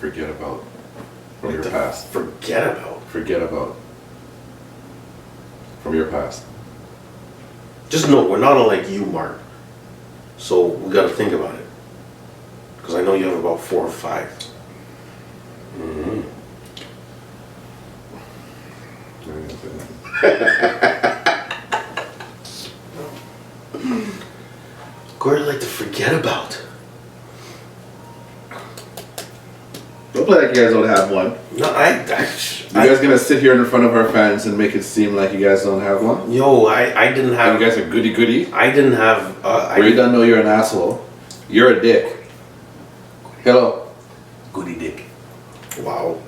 forget about from your past? Forget about? Forget about from your past. Just know we're not unlike you, Mark. So we got to think about it. Because I know you have about 4 or 5. Mm-hmm. Who I'd like to forget about? Don't play like you guys don't have one. No, You guys gonna sit here in front of our fans and make it seem like you guys don't have one? Yo, I didn't have. You guys are goody goody. I didn't have. We don't know you're an asshole. You're a dick. Hello. Goody dick. Wow.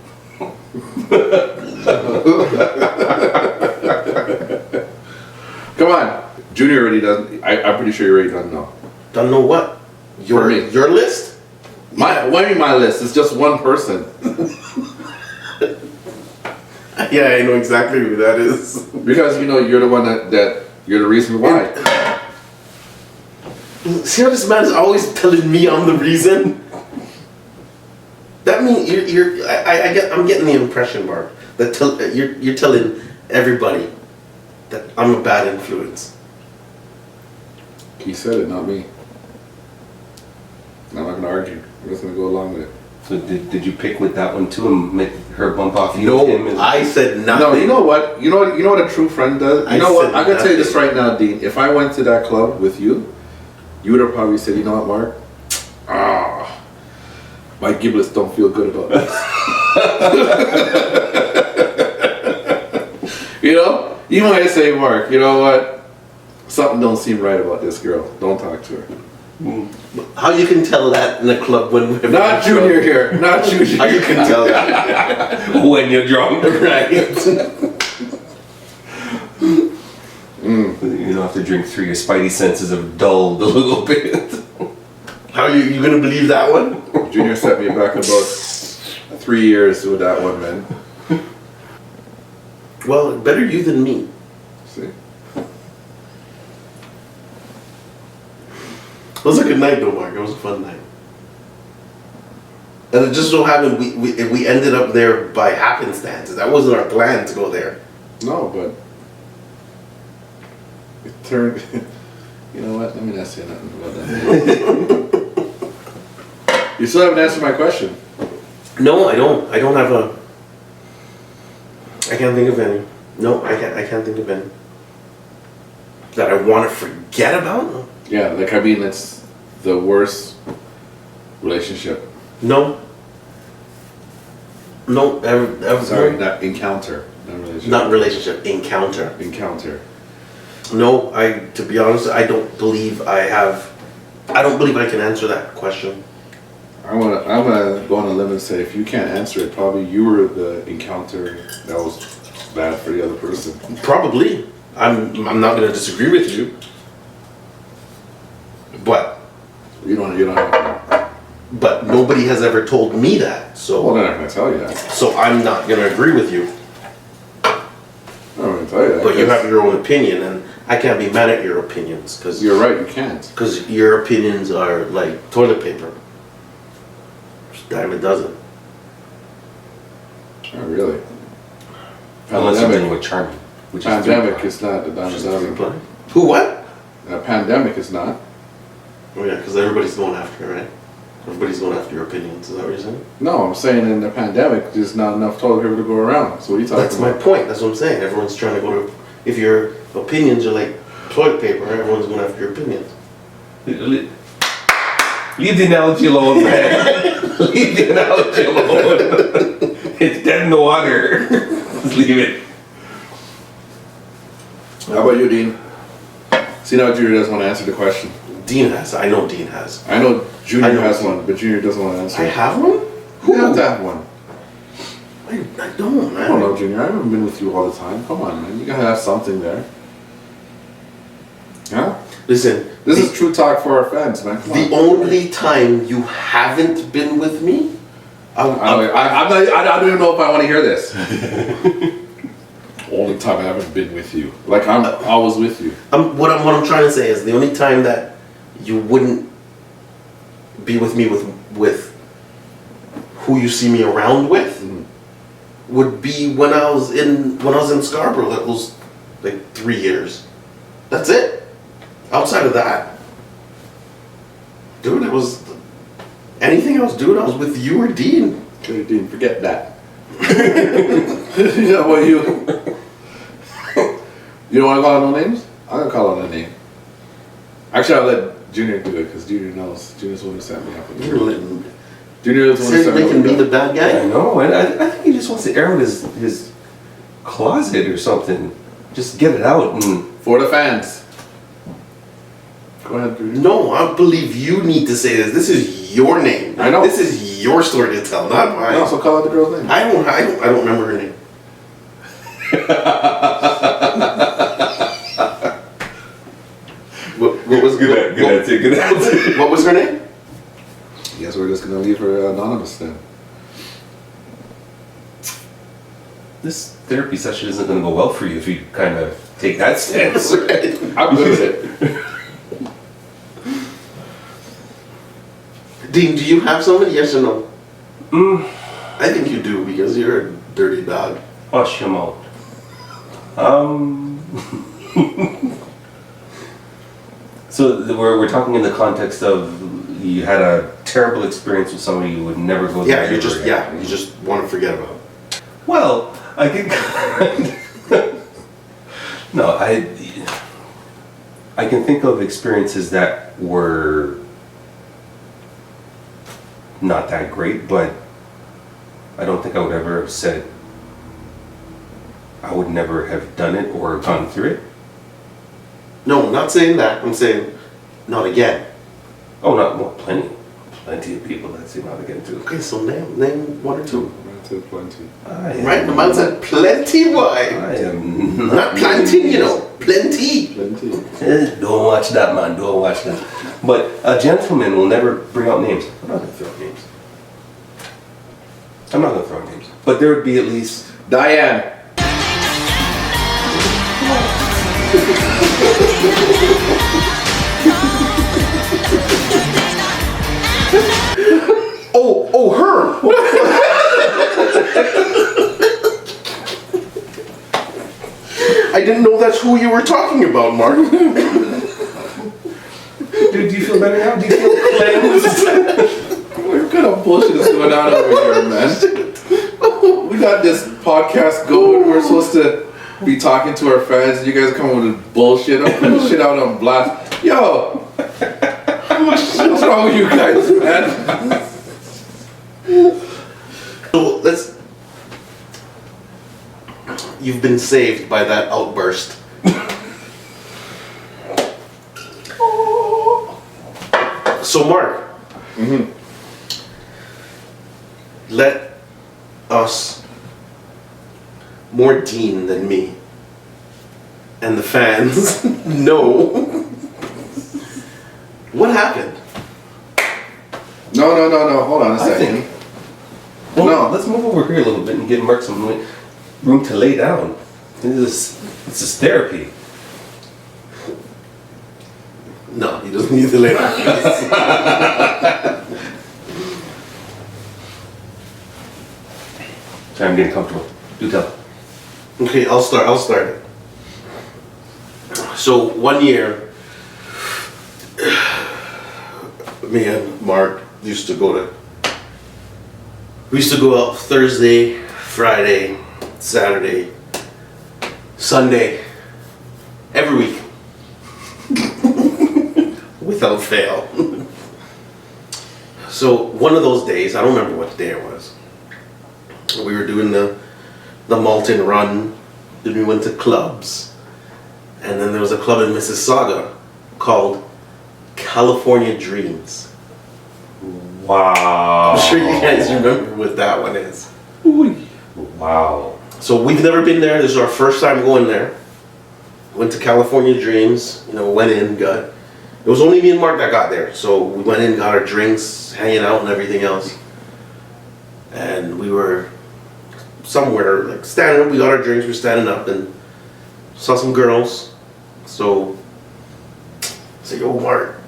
Come on. Junior already doesn't. I'm pretty sure you already doesn't know. Don't know what? For me. Your list? What do you mean my list? It's just one person. Yeah, I know exactly who that is. Because you know you're the one that you're the reason why. See how this man's always telling me I'm the reason? That means I'm getting the impression, Mark, that you're telling everybody that I'm a bad influence. He said it, not me. I'm not gonna argue. I'm just gonna go along with it. So did you pick with that one too and make her bump off you? No, Him and I said nothing. No, you know what? You know what a true friend does? You know what? I'm gonna tell you this right now, Dean. If I went to that club with you, you would have probably said, you know what, Mark? My giblets don't feel good about this. You know? You might say, Mark, you know what? Something don't seem right about this girl. Don't talk to her. How you can tell that in the club when we're Not Junior here. Not Junior. How you can tell that? when you're drunk, Right. You don't have to drink through your spidey senses have dulled a little bit. How you gonna believe that one? Junior set me back about 3 years with that one, man. Well, better you than me. See? It was a good night though, Mark. It was a fun night. And it just so happened we ended up there by happenstance. That wasn't our plan to go there. No, but it turned. You know what? Let me not say nothing about that. You still haven't answered my question. No, I don't. I don't have a. I can't think of any. No, I can't think of any. That I want to forget about? Yeah, like I mean, it's the worst relationship. No. No, ever. Sorry, No. not encounter. Not relationship. Not relationship. Encounter. Encounter. No, to be honest, I don't believe I can answer that question. I'm gonna go on a limb and say if you can't answer it, probably you were the encounter that was bad for the other person. Probably. I'm not going to disagree with you. But You don't nobody has ever told me that. So Well, they're not gonna tell you that. so I'm not going to agree with you. I'm not gonna tell you that. But you have your own opinion, and I can't be mad at your opinions because You're right. You can't. your opinions are like toilet paper. Just dime a dozen. Oh, really? Unless you're dealing Pandemic. with charming, which Pandemic is is not the dime a dozen. Who what? A pandemic is not. Oh yeah, because everybody's going after it, right? Everybody's going after your opinions. Is that what you're saying? No, I'm saying in the pandemic, there's not enough toilet paper to go around. So what are you talking That's my about? point. That's what I'm saying. Everyone's trying to go to. If your opinions are like toilet paper, everyone's going after your opinions. Leave the analogy alone, man. Leave the analogy alone. It's dead in the water. Just leave it. How about you, Dean? See now Junior doesn't want to answer the question. Dean has. I know Dean has. I know Junior I know. has one, but Junior doesn't want to answer. I have one. You have to have one. I don't, man. I don't know, Junior. I haven't been with you all the time. Come on, man. You gotta have something there. Yeah? Listen. This is true talk for our fans, man. Come The on. only time you haven't been with me. I don't even know if I want to hear this. Only time I haven't been with you. Like I'm always with you. What I'm trying to say is the only time that you wouldn't be with me with who you see me around with would be when I was in Scarborough. That was like 3 years. That's it. Outside of that, dude, it was anything else, dude. I was with you or Dean. Okay, Dean, forget that. Yeah, well, you don't want to call out no names? I'm gonna call out a name. Actually, I'll let Junior do it because Junior knows. Junior's the one who set me up. Junior's the one who set me up. Making me the bad guy. I know, and I think he just wants to air out his closet or something. Just get it out and. For the fans. Go ahead, Junior. No, I believe you need to say this. This is your name. I know. This is your story to tell, not mine. No, so call out the girl's name. I don't remember her name. What was Good answer. What was her name? I guess we're just gonna leave her anonymous then. This therapy session isn't going to go well for you if you kind of take that stance. I'm good with it. Dean, do you have somebody? Yes or no? I think you do because you're a dirty dog. Hush him out. So we're talking in the context of you had a terrible experience with somebody you would never go there. You just want to forget about it. Well, I can. No, I can think of experiences that were not that great, but I don't think I would ever have said I would never have done it or gone through it. No, I'm not saying that. I'm saying not again. Oh, not well, plenty of people that say not again too. Okay, so name one or two. Plenty. Right, the man said plenty. Why? I am Not plenty, plenty. Plenty. Don't watch that, man. Don't watch that. But a gentleman will never bring out names. I'm not going to throw out names. I'm not going to throw out names. But there would be at least Dian. Oh, her. I didn't know that's who you were talking about, Mark. Dude, do you feel better now? Do you feel cleansed? What kind of bullshit is going on over here, man? We got this podcast going. We're supposed to be talking to our fans. You guys come with bullshit. I'm putting shit out on blast. Yo, what's wrong with you guys, man? So you've been saved by that outburst. So Mark, let us, more Dean than me, and the fans know what happened. No. Hold on a second. Well, No. let's move over here a little bit and give Mark some room to lay down. This is therapy. No, he doesn't need to lay down. Sorry, I'm getting comfortable. Do tell. Okay, I'll start it. So 1 year, me and Mark used to go out Thursday, Friday, Saturday, Sunday, every week. Without fail. So one of those days, I don't remember what day it was, we were doing the Malton run, then we went to clubs, and then there was a club in Mississauga called California Dreams. Wow. I'm sure you guys remember what that one is. Wow. So we've never been there. This is our first time going there. Went to California Dreams, went in, it was only me and Mark that got there. So we went in, got our drinks, hanging out and everything else. And we were somewhere, like standing up, we got our drinks, we were standing up and saw some girls. So I said, yo Mark,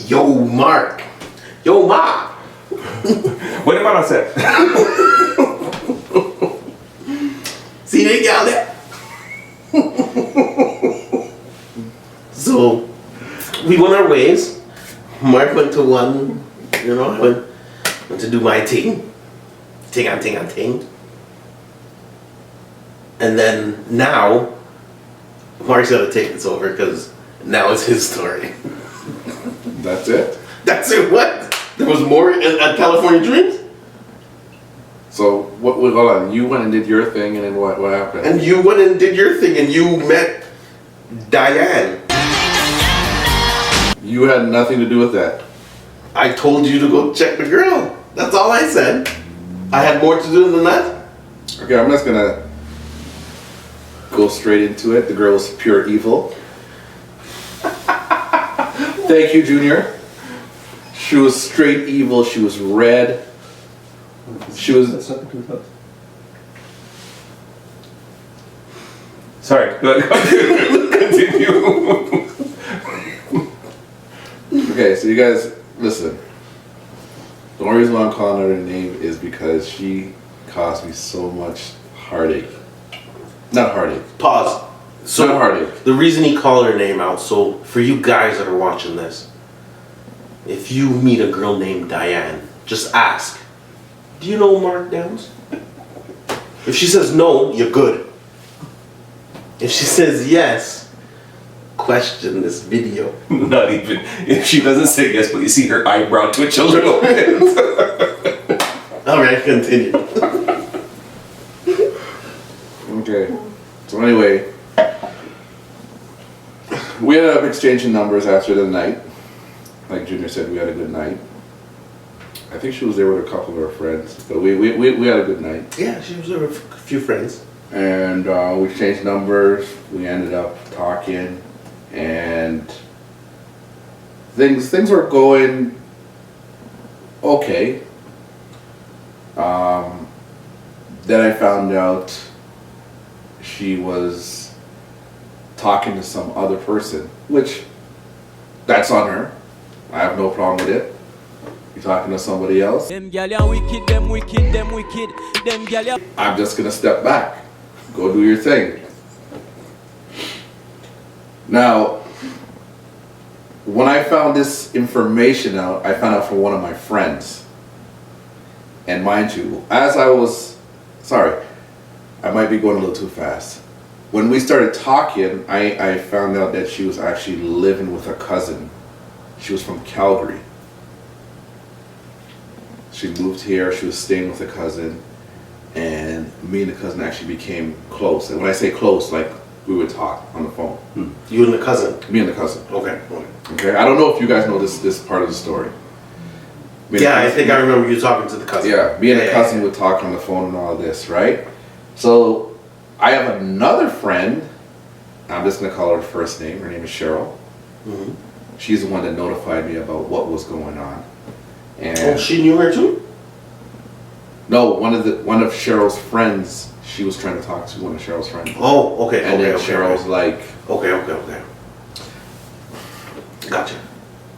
yo Ma, What about on set? See, they got it. So, we went our ways. Mark went to one, I went to do my thing. Ting. And then now, Mark's got to take this over because now it's his story. That's it. That's it, what? There was more at California Dreams? So hold on. You went and did your thing, and then what happened? And you went and did your thing and you met Diane. You had nothing to do with that. I told you to go check the girl. That's all I said. I had more to do than that. Okay, I'm just gonna go straight into it. The girl was pure evil. Thank you, Junior. She was straight evil. She was red. She was. That's nothing to do with us. Sorry. Continue. Okay, so you guys, listen. The only reason why I'm calling her a name is because she caused me so much heartache. Not heartache. Pause. So Not heartache. the reason he called her name out, so for you guys that are watching this, if you meet a girl named Diane, just ask, do you know Mark Downs? If she says no, you're good. If she says yes, question this video. Not even. If she doesn't say yes, but you see her eyebrow twitch a little bit. Alright, continue. Okay. So anyway, we ended up exchanging numbers after the night. Like Junior said, we had a good night. I think she was there with a couple of her friends, but we had a good night. Yeah, she was there with a few friends. And we exchanged numbers. We ended up talking, and things were going okay. Then I found out she was talking to some other person, which that's on her. I have no problem with it. You're talking to somebody else. Them gyal wicked, them wicked, them wicked, them gyal. I'm just gonna step back. Go do your thing. Now, when I found this information out, I found out from one of my friends. And mind you, I might be going a little too fast. When we started talking, I found out that she was actually living with a cousin. She was from Calgary. She moved here, she was staying with a cousin, and me and the cousin actually became close. And when I say close, like we would talk on the phone. You and the cousin? Me and the cousin. Okay. Okay, I don't know if you guys know this part of the story. Yeah, I think I remember you talking to the cousin. Yeah, me and the cousin would talk on the phone and all this, right? So I have another friend. I'm just gonna call her first name. Her name is Cheryl. Mm-hmm. She's the one that notified me about what was going on. And Oh, she knew her too? no, one of Cheryl's friends. She was trying to talk to one of Cheryl's friends. Oh, okay. And then Cheryl's like, Okay. Gotcha.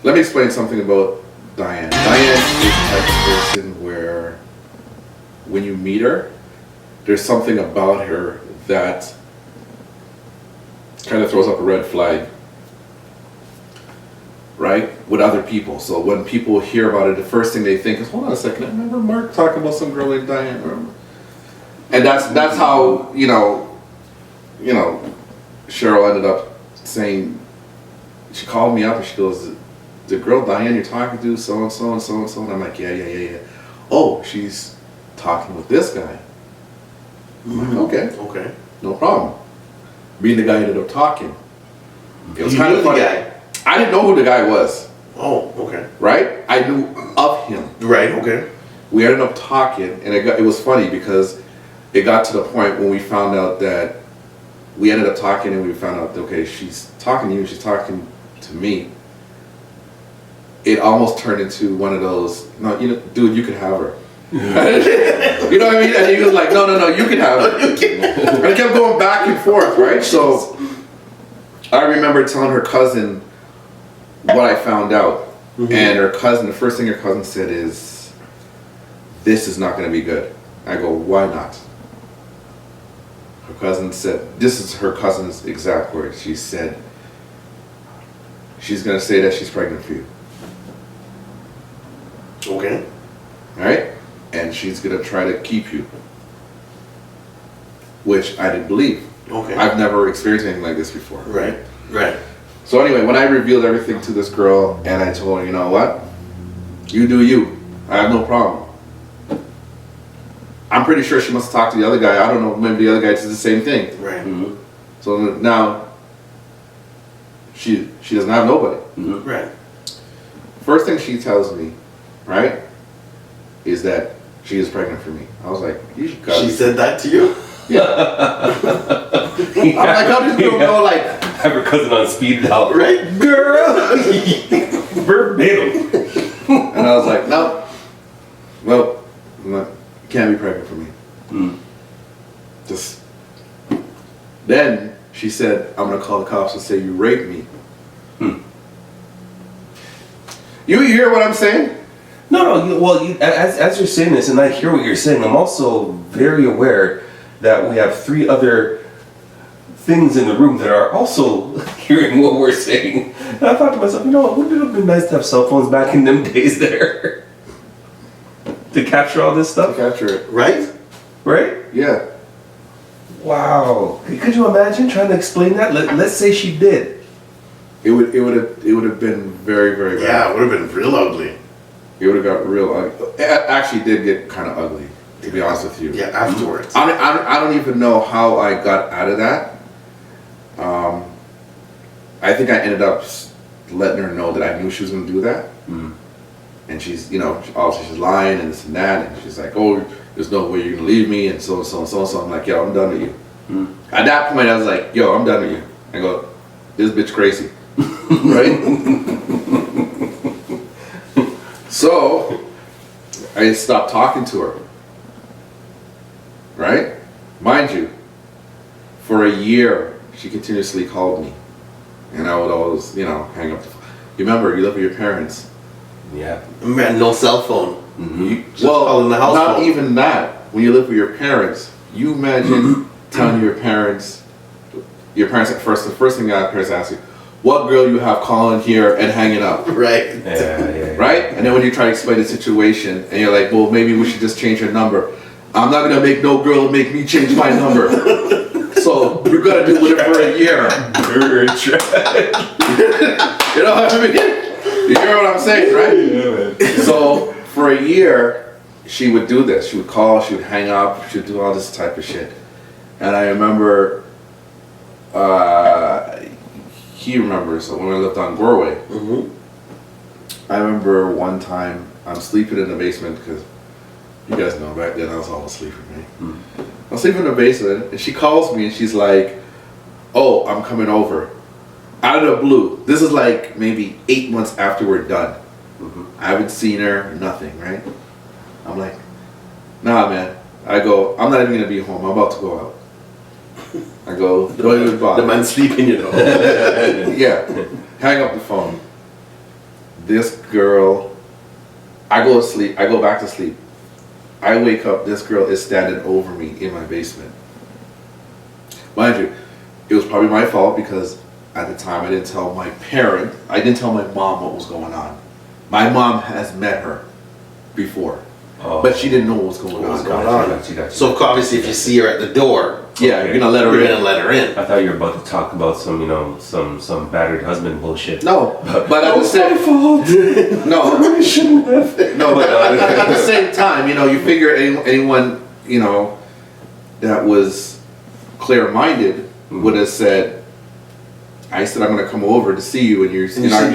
let me explain something about Diane. Diane is the type of person where when you meet her, there's something about her that kind of throws up a red flag, right? With other people. So when people hear about it, the first thing they think is, hold on a second, I remember Mark talking about some girl named Diane. Remember? And that's how, Cheryl ended up saying, she called me up and she goes, the girl Diane you're talking to, so and so and so and so. And I'm like, yeah. Oh, she's talking with this guy. I'm like, Okay. no problem. Me and the guy ended up talking. It was You kind knew of the funny. guy? I didn't know who the guy was, Oh, okay. right? I knew of him. Right, okay. We ended up talking, and it was funny because it got to the point when we found out that we ended up talking, and we found out, okay, she's talking to you, she's talking to me. It almost turned into one of those, no, dude, you can have her. You know what I mean? And he was like, no, you can have her. And it kept going back and forth, right? So I remember telling her cousin what I found out. Mm-hmm. And her cousin, the first thing her cousin said is, this is not going to be good. I go, why not? Her cousin said, this is her cousin's exact words. She said, she's going to say that she's pregnant for you. Okay. Right? And she's going to try to keep you. Which I didn't believe. Okay. I've never experienced anything like this before. Right. Right. So anyway, when I revealed everything to this girl and I told her, you know what? You do you. I have no problem. I'm pretty sure she must have talked to the other guy. I don't know, maybe the other guy did the same thing. Right. Mm-hmm. So now she doesn't have nobody. Mm-hmm. Right. First thing she tells me, right, is that she is pregnant for me. I was like, you got She said that to you? yeah. I'm like, how does girl know, like, Have her cousin on speed dial. Right? Girl! Verbatim. and I was like, no. Well, you can't be pregnant for me. Mm. Just. Then she said, I'm gonna call the cops and say you raped me. Hmm. You hear what I'm saying? No, as you're saying this, and I hear what you're saying, I'm also very aware that we have 3 other things in the room that are also hearing what we're saying. And I thought to myself, you know what, wouldn't it have been nice to have cell phones back in them days there? To capture all this stuff? Capture it. Right? Right? Yeah. Wow. Could you imagine trying to explain that? Let's say she did. It would have been very, very bad. Yeah, it would have been real ugly. It would have got real ugly. It actually did get kind of ugly, to be honest with you. Yeah, afterwards. I don't even know how I got out of that. I think I ended up letting her know that I knew she was going to do that. Mm. And she's, obviously she's lying and this and that. And she's like, oh, there's no way you're going to leave me and so and so and so and so. I'm like, yo, I'm done with you. Mm. At that point, I was like, yo, I'm done with you. I go, this bitch crazy. Right? So, I stopped talking to her. Right? Mind you, for a year, she continuously called me. And I would always, hang up the phone. You remember, you live with your parents. Yeah. Man, no cell phone. Mm-hmm. Just calling the house not phone. even that. When you live with your parents, you imagine telling your parents at first, the first thing your parents ask you, what girl you have calling here and hanging up? Right. Yeah. Right? And then when you try to explain the situation, and you're like, well, maybe we should just change her number. I'm not gonna make no girl make me change my number. So you're gonna do with it for a year. You know what I mean? You hear what I'm saying, right? Yeah, man. So for a year, she would do this. She would call, she would hang up, she would do all this type of shit. And I remember, he remembers, so when I lived on Gorway, Mm-hmm. I remember one time I'm sleeping in the basement because you guys know back then I was always sleeping, right? I'm sleeping in the basement and she calls me and she's like, oh, I'm coming over. Out of the blue. This is like maybe 8 months after we're done. Mm-hmm. I haven't seen her, nothing, right? I'm like, nah, man. I go, I'm not even gonna be home. I'm about to go out. I go, don't even bother. The man sleeping, Yeah. Hang up the phone. This girl, I go to sleep. I go back to sleep. I wake up. This girl is standing over me in my basement. Mind you, it was probably my fault because at the time I didn't tell my parent. I didn't tell my mom what was going on. My mom has met her before, but she didn't know what was going on. Gotcha. So obviously, if you see her at the door, Yeah, you're gonna let her you're in. gonna let her in. I thought you were about to talk about some battered husband bullshit. No, but at the same fault. no, I shouldn't have. no, but at the same time, you figure anyone that was clear-minded would have said, I said I'm gonna come over to see you, and you're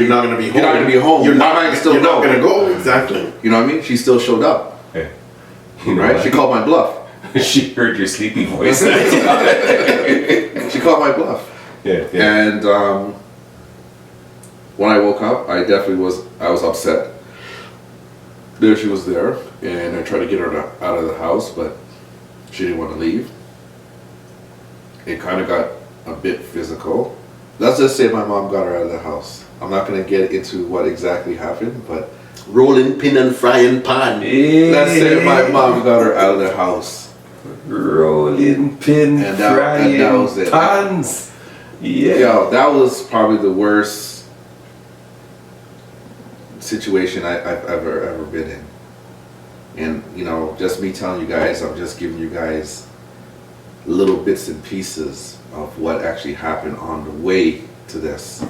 not gonna be home. You're not gonna be home. You're Why not, am I still you're not go? gonna go. Exactly. You know what I mean? She still showed up, Hey, you know right? what? She called my bluff. She heard your sleepy voice. She called my bluff. Yeah. And when I woke up, I was upset. There she was there, and I tried to get her out of the house, but she didn't want to leave. It kind of got a bit physical. Let's just say my mom got her out of the house. I'm not going to get into what exactly happened, but Rolling pin and frying pan. Let's say my mom got her out of the house. Rolling pin, And that frying was it. pans. Yeah. Yo, that was probably the worst situation I've ever been in. And, you know, just me telling you guys, I'm just giving you guys little bits and pieces of what actually happened on the way to this.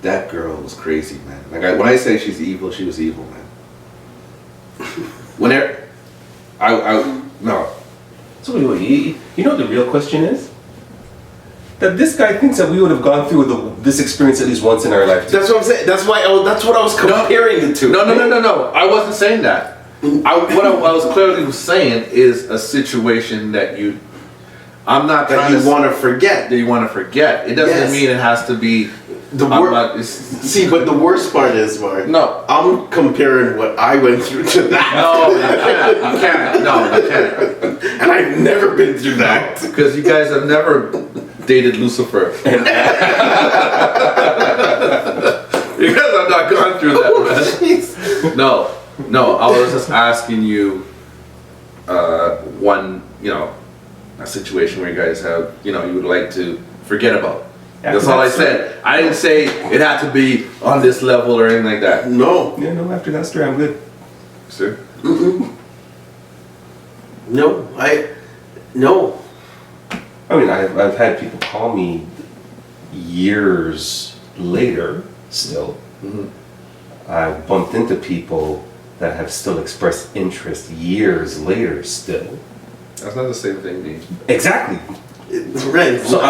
That girl was crazy, man. Like, when I say she's evil, she was evil, man. Whenever, no. So wait, you know what the real question is? That this guy thinks that we would have gone through this experience at least once in our life. That's what I'm saying. That's what I was comparing it to. No. I wasn't saying that. What I was clearly saying is a situation that I'm not That trying you want to forget. that you want to forget. It doesn't mean it has to be. See, but the worst part is, Mark. No. I'm comparing what I went through to that. No, you can't. No, you can't. And I've never been through that. Because you guys have never dated Lucifer. You guys have not gone through that, man. No. I was just asking you, a situation where you guys have, you would like to forget about. That's all I said. I didn't say it had to be on this level or anything like that. No. Yeah, no, after that story, I'm good. Sir? No. I mean, I've had people call me years later, still. Mm-hmm. I've bumped into people that have still expressed interest years later, still. That's not the same thing, Dean. Exactly. Right. So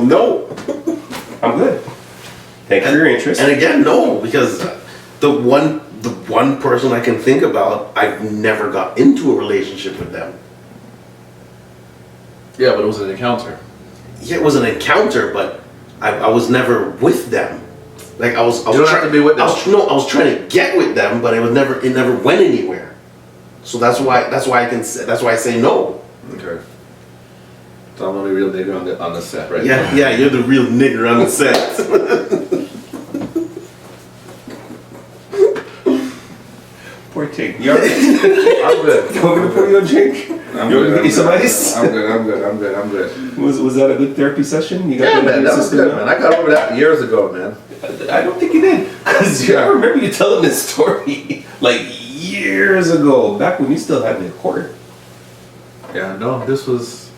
no. I'm good. Thank you for your interest. And again, no, because the one person I can think about, I've never got into a relationship with them. Yeah, but it was an encounter. Yeah, it was an encounter, but I was never with them. Like I was You don't have to be with them. I was trying to get with them, but it never went anywhere. So that's why I say no. Okay. So I'm the only real nigga on the set, right? Yeah, you're the real nigger on the set. Poor Jake. You alright? I'm good. You want me to pour you a drink? I'm You want me to good. get you some ice? I'm good. Was that a good therapy session? You got Yeah, that man, in your that was system good, now? man. I got over that years ago, man. I don't think you did. Because I remember you telling this story like years ago, back when you still had the cord. Yeah, no, this was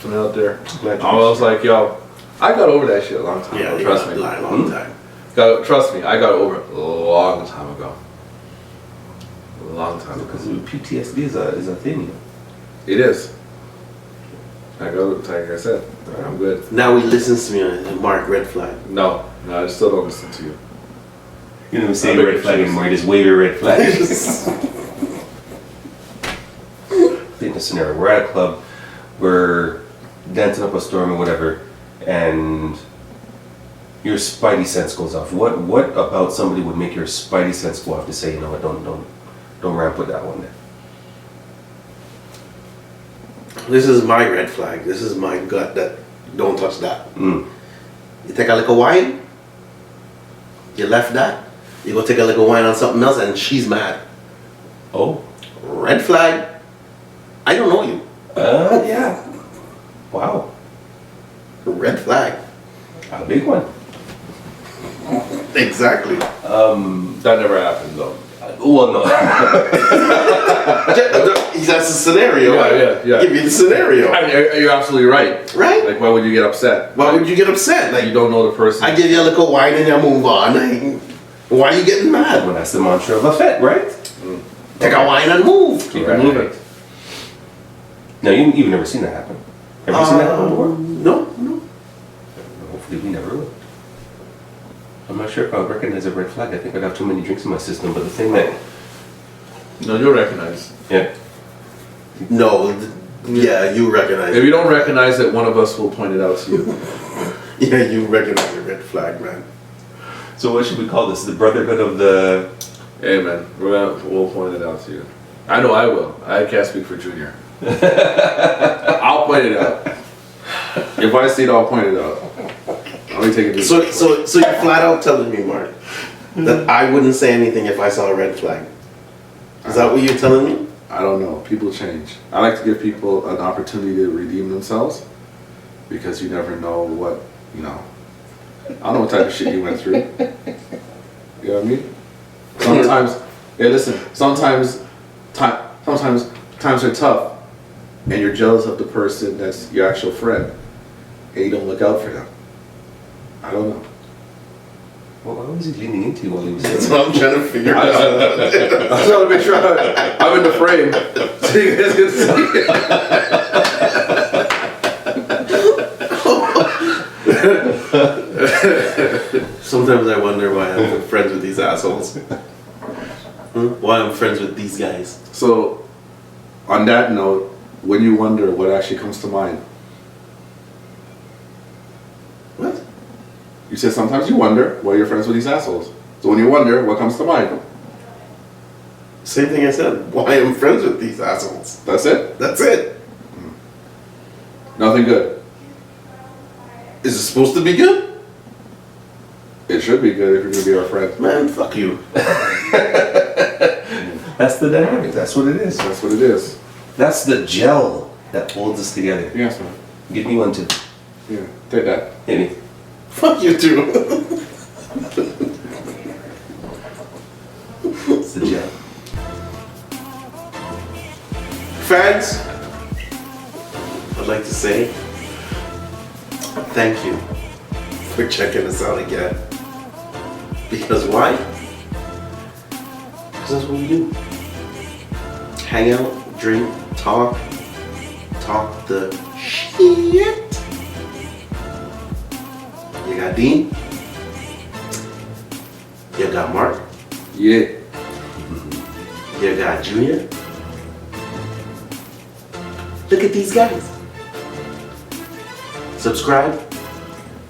something out there. Glad you I was like, yo, I got over that shit a long time ago. Trust me. Long time. Trust me, I got over it a long time ago. A long time ago. Because PTSD is a thing. It is. Like I said, I'm good. Now he listens to me on Mark Red Flag. No, I still don't listen to you. You don't even say I make red flag sure. anymore, you just wave your red flag. In a scenario, we're at a club, we're dancing up a storm or whatever, and your spidey sense goes off. What about somebody would make your spidey sense go off to say, you know what, don't ramp with that one then? This is my red flag. This is my gut that don't touch that. Mm. You take a little wine, you left that, you go take a little wine on something else and she's mad. Oh. Red flag. I don't know you. Yeah. Wow. Red flag. A big one. Exactly. That never happened though. Well, no. That's a scenario. Yeah. Give you the scenario. I mean, you're absolutely right. Right? Like, why would you get upset? Why would you get upset? Like, you don't know the person. I give you a little wine and you move on. Why are you getting mad? Well, that's the mantra of a fet, right? Take a wine and move. Keep it moving. No, you've never seen that happen. Have you seen that happen before? No. Hopefully we never will. I'm not sure if I would recognize a red flag. I think I got too many drinks in my system, but the thing that... No, you'll recognize. Yeah. No. Yeah, you recognize If it. you don't recognize it, one of us will point it out to you. Yeah, you recognize a red flag, man. So what should we call this? The brotherhood of the... Hey, man, we'll point it out to you. I know I will. I can't speak for Junior. I'll point it out. If I see it, I'll point it out. Let me take it. So you're flat out telling me, Mark, that I wouldn't say anything if I saw a red flag. Is that what you're telling me? I don't know. People change. I like to give people an opportunity to redeem themselves because you never know what, you know. I don't know what type of shit you went through. You know what I mean? Sometimes, hey, listen. Sometimes times are tough, and you're jealous of the person that's your actual friend, and you don't look out for them. I don't know. What was he leaning into while he was That's saying what I'm trying to figure out. I just want to make sure I'm in the frame so you guys can see. Sometimes I wonder why I'm friends with these assholes. Why I'm friends with these guys. So, on that note, when you wonder, what actually comes to mind? What? You said sometimes you wonder why you're friends with these assholes. So when you wonder, what comes to mind? Same thing I said. Why I'm friends with these assholes. That's it? That's it. Nothing good. Is it supposed to be good? It should be good if you're going to be our friend. Man, fuck you. That's the dynamic. That's what it is. That's what it is. That's the gel that holds us together. Yes, man. Give me one too. Yeah, take that. Hit me. Fuck you too. It's the gel. Fans, I'd like to say thank you for checking us out again. Because why? Because that's what we do. Hang out, drink, talk the shit. You got Dean. You got Mark. Yeah. You got Junior. Look at these guys. Subscribe,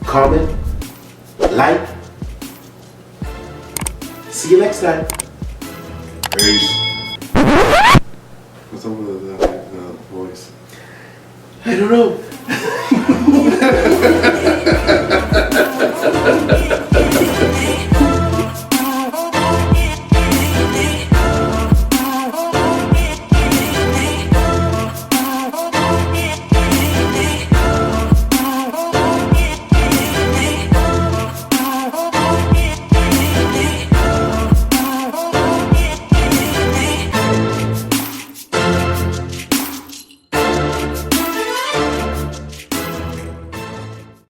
comment, like. See you next time. Peace. What's up with the voice? I don't know.